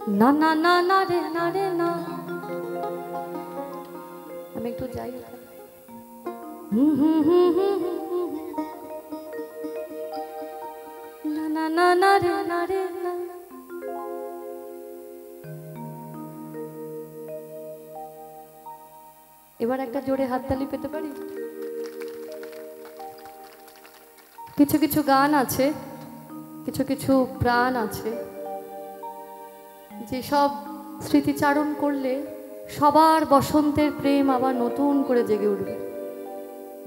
না না না না রে না রে না, আমি একটু যাই। না না না না রে না রে না। এবার একটা জোরে হাততালি পেতে পারি? কিছু কিছু গান আছে, কিছু কিছু প্রাণ আছে, যেসব স্মৃতিচারণ করলে সবার বসন্তের প্রেম আবার নতুন করে জেগে উঠবে।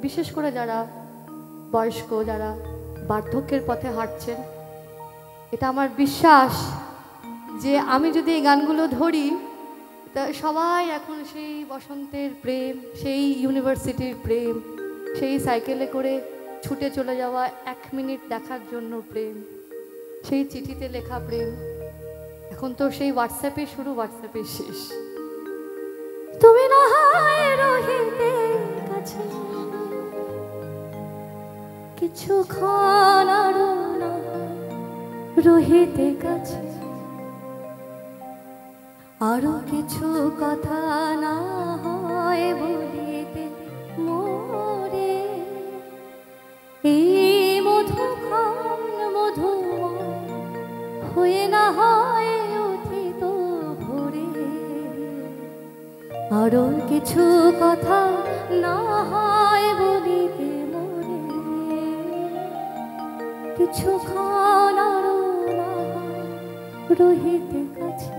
বিশেষ করে যারা বয়স্ক, যারা বার্ধক্যের পথে হাঁটছেন, এটা আমার বিশ্বাস যে আমি যদি এই গানগুলো ধরি তা সবাই এখন সেই বসন্তের প্রেম, সেই ইউনিভার্সিটির প্রেম, সেই সাইকেলে করে ছুটে চলে যাওয়া 1 মিনিট দেখার জন্য প্রেম, সেই চিঠিতে লেখা প্রেম, এখন তো সেই হোয়াটসঅ্যাপে শুরু, হোয়াটসঅ্যাপে শেষ। তুমি না হয় রহিতে কাছে কিছুক্ষণ আরো না রহিতে কাছে, আরো কিছু কথা না হয় বলিতে মোরে, এই মধুক্ষণ মধুময় হয়ে না হয় অতীত ভরে, আরো কিছু কথা না হয় বলিতে মোরে, কিছুক্ষণ আরো না হয় রহিতে কাছে।